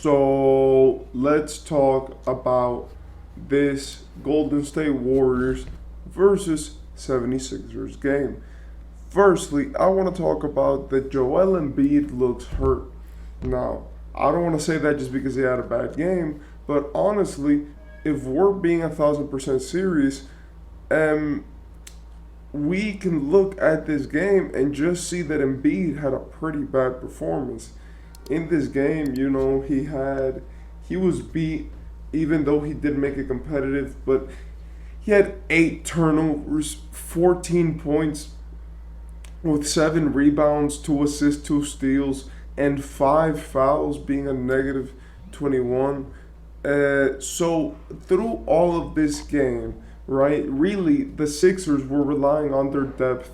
So let's talk about this Golden State Warriors versus 76ers game. Firstly, I want to talk about that Joel Embiid looks hurt. Now, I don't want to say that just because he had a bad game, but honestly, if we're being 1,000% serious, um, we can look at this game and just see that Embiid had a pretty bad performance. In this game, he was beat even though he did make it competitive, but he had 8 turnovers, 14 points with 7 rebounds, 2 assists, 2 steals, and 5 fouls, being a negative 21. So through all of this game, right, really the Sixers were relying on their depth,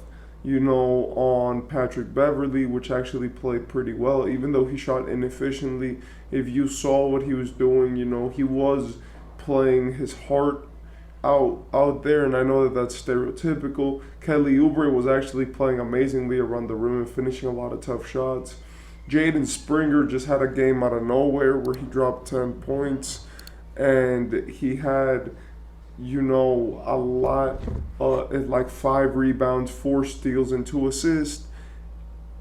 on Patrick Beverly, which actually played pretty well, even though he shot inefficiently. If you saw what he was doing, he was playing his heart out there, and I know that that's stereotypical. Kelly Oubre was actually playing amazingly around the rim and finishing a lot of tough shots. Jaden Springer just had a game out of nowhere where he dropped 10 points, and he had, a lot, like 5 rebounds, 4 steals, and 2 assists.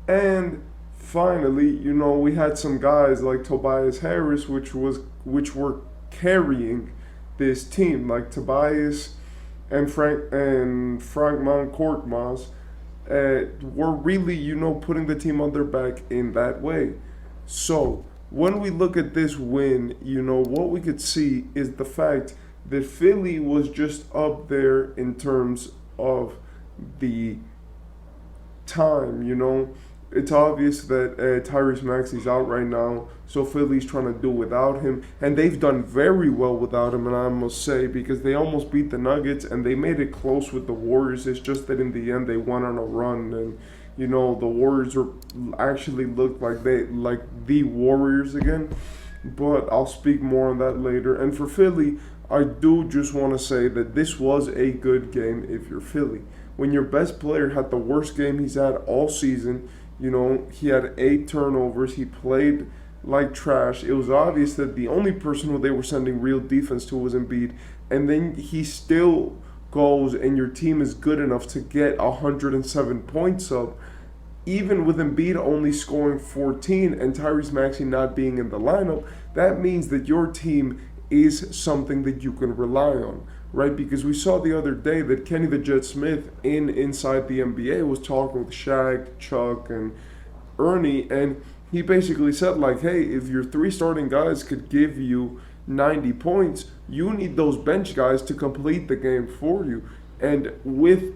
And finally, we had some guys like Tobias Harris, which were carrying this team, like Tobias and Fragman Korkmaz, were really, putting the team on their back in that way. So when we look at this win, what we could see is the fact that Philly was just up there in terms of the time. It's obvious that Tyrese Maxey's out right now, so Philly's trying to do without him, and they've done very well without him, and I must say, because they almost beat the Nuggets, and they made it close with the Warriors. It's just that in the end, they went on a run, and the Warriors actually looked like the Warriors again, but I'll speak more on that later. And for Philly, I do just want to say that this was a good game if you're Philly. When your best player had the worst game he's had all season, he had 8 turnovers. He played like trash. It was obvious that the only person who they were sending real defense to was Embiid. And then he still goes, and your team is good enough to get 107 points up, even with Embiid only scoring 14 and Tyrese Maxey not being in the lineup. That means that your team is something that you can rely on, right? Because we saw the other day that Kenny the Jet Smith inside the NBA was talking with Shaq, Chuck, and Ernie, and he basically said, like, hey, if your 3 starting guys could give you 90 points, you need those bench guys to complete the game for you. And with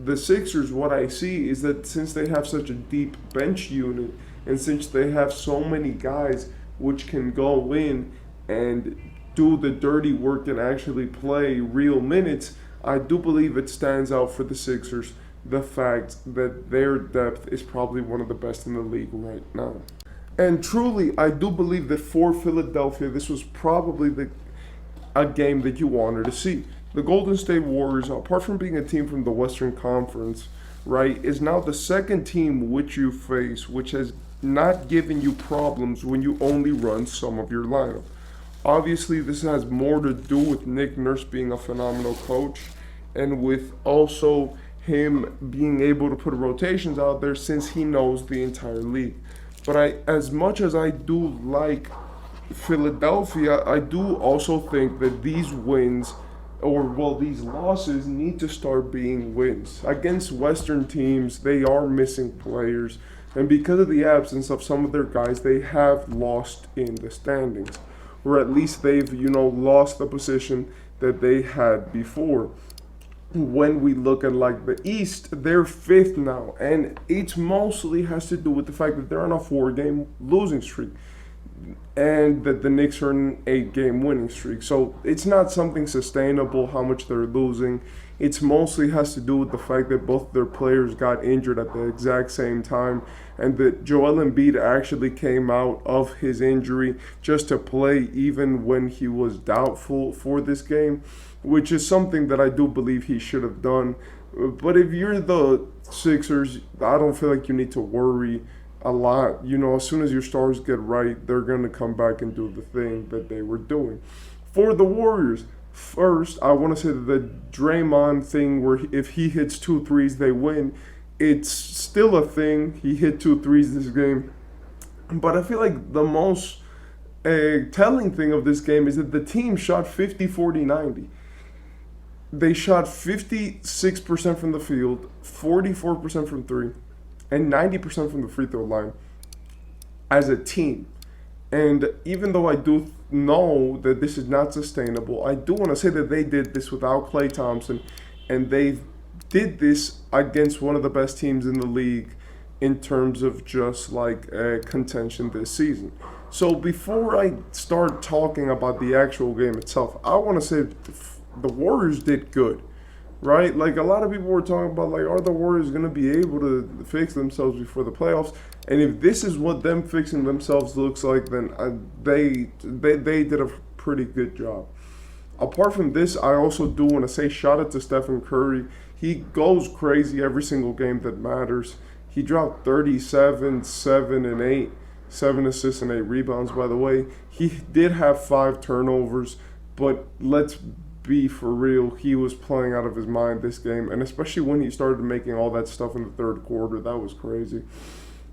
the Sixers, what I see is that since they have such a deep bench unit, and since they have so many guys which can go in and do the dirty work and actually play real minutes, I do believe it stands out for the Sixers the fact that their depth is probably one of the best in the league right now. And truly, I do believe that for Philadelphia, this was probably a game that you wanted to see. The Golden State Warriors, apart from being a team from the Western Conference, right, is now the second team which you face, which has not given you problems when you only run some of your lineup. Obviously, this has more to do with Nick Nurse being a phenomenal coach, and with also him being able to put rotations out there since he knows the entire league. But as much as I do like Philadelphia, I do also think that these wins, these losses need to start being wins. Against Western teams, they are missing players, and because of the absence of some of their guys, they have lost in the standings. Or at least they've, lost the position that they had before. When we look at like the East, they're 5th now, and it mostly has to do with the fact that they're on a 4-game losing streak, and that the Knicks are in an 8-game winning streak. So it's not something sustainable how much they're losing. It mostly has to do with the fact that both their players got injured at the exact same time, and that Joel Embiid actually came out of his injury just to play even when he was doubtful for this game, which is something that I do believe he should have done. But if you're the Sixers, I don't feel like you need to worry a lot. You know, as soon as your stars get right, they're going to come back and do the thing that they were doing. For the Warriors, first, I want to say that the Draymond thing where if he hits two threes, they win. It's still a thing. He hit two threes this game. But I feel like the most telling thing of this game is that the team shot 50, 40, 90. They shot 56% from the field, 44% from three, and 90% from the free throw line as a team. And even though I do know that this is not sustainable, I do want to say that they did this without Klay Thompson, and they did this against one of the best teams in the league in terms of just like contention this season. So before I start talking about the actual game itself, I want to say the Warriors did good, right? Like a lot of people were talking about, like, are the Warriors going to be able to fix themselves before the playoffs? And if this is what them fixing themselves looks like, then they did a pretty good job. Apart from this, I also do want to say shout out to Stephen Curry. He goes crazy every single game that matters. He dropped 37, 7, and 8. 7 assists and 8 rebounds, by the way. He did have 5 turnovers, but let's be for real, he was playing out of his mind this game, and especially when he started making all that stuff in the third quarter, that was crazy.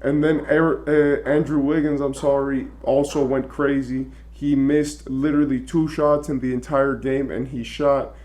And then Andrew Wiggins, also went crazy. He missed literally 2 shots in the entire game, and he shot,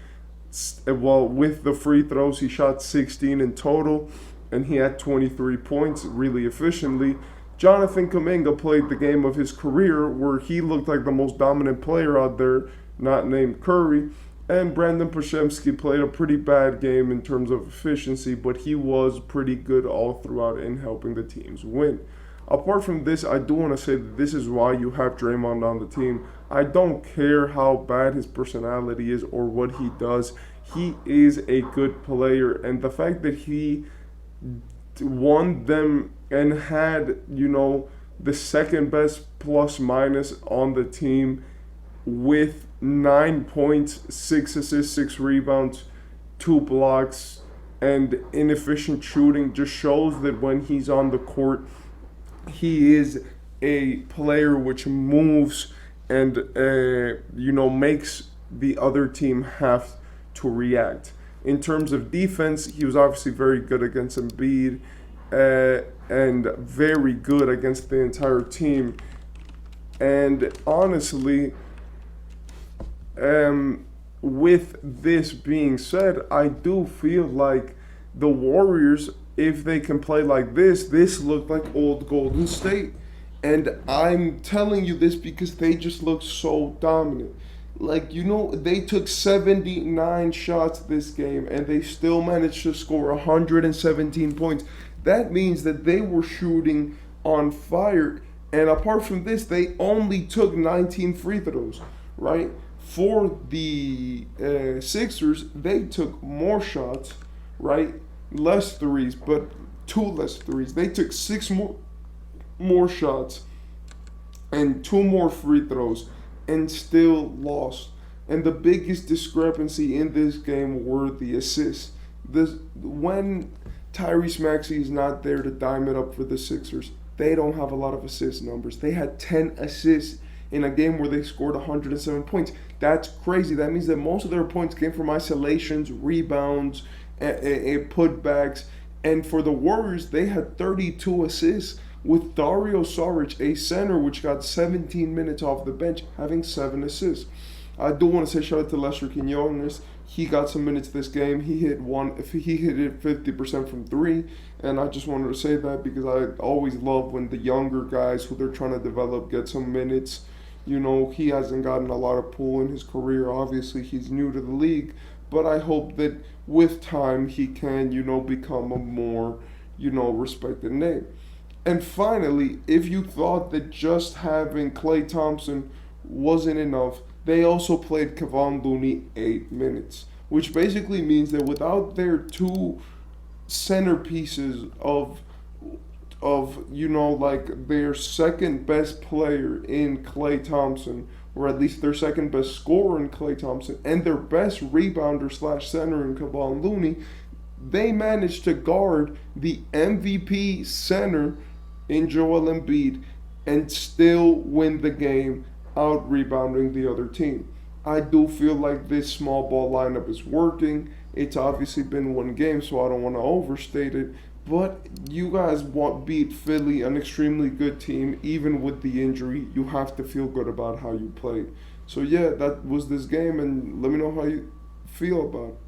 well, with the free throws, he shot 16 in total, and he had 23 points really efficiently. Jonathan Kuminga played the game of his career where he looked like the most dominant player out there, not named Curry. And Brandon Podziemski played a pretty bad game in terms of efficiency, but he was pretty good all throughout in helping the teams win. Apart from this, I do want to say that this is why you have Draymond on the team. I don't care how bad his personality is or what he does. He is a good player, and the fact that he won them and had, the second best plus minus on the team with 9 points, 6 assists, 6 rebounds, 2 blocks, and inefficient shooting just shows that when he's on the court, he is a player which moves and, makes the other team have to react. In terms of defense, he was obviously very good against Embiid and very good against the entire team. And honestly, with this being said, I do feel like the Warriors, if they can play like this looked like old Golden State. And I'm telling you this because they just look so dominant. Like, they took 79 shots this game and they still managed to score 117 points. That means that they were shooting on fire. And apart from this, they only took 19 free throws, right? For the Sixers, they took more shots, right? Less threes, but 2 less threes. They took 6 more shots and 2 more free throws and still lost. And the biggest discrepancy in this game were the assists. When Tyrese Maxey is not there to dime it up for the Sixers, they don't have a lot of assist numbers. They had 10 assists in a game where they scored 107 points. That's crazy. That means that most of their points came from isolations, rebounds, and putbacks. And for the Warriors, they had 32 assists, with Dario Saric, a center which got 17 minutes off the bench, having 7 assists. I do want to say shout out to Lester Quinones. He got some minutes this game. He hit it 50% from 3, and I just wanted to say that because I always love when the younger guys who they're trying to develop get some minutes. He hasn't gotten a lot of pull in his career. Obviously, he's new to the league, but I hope that with time he can, become a more, respected name. And finally, if you thought that just having Klay Thompson wasn't enough, they also played Kevon Looney 8 minutes, which basically means that without their 2 centerpieces of their second best player in Klay Thompson, or at least their second best scorer in Klay Thompson, and their best rebounder / center in Kevon Looney, they managed to guard the MVP center in Joel Embiid and still win the game, out rebounding the other team. I do feel like this small ball lineup is working. It's obviously been one game, so I don't want to overstate it. But you guys beat Philly, an extremely good team, even with the injury. You have to feel good about how you played. So yeah, that was this game, and let me know how you feel about it.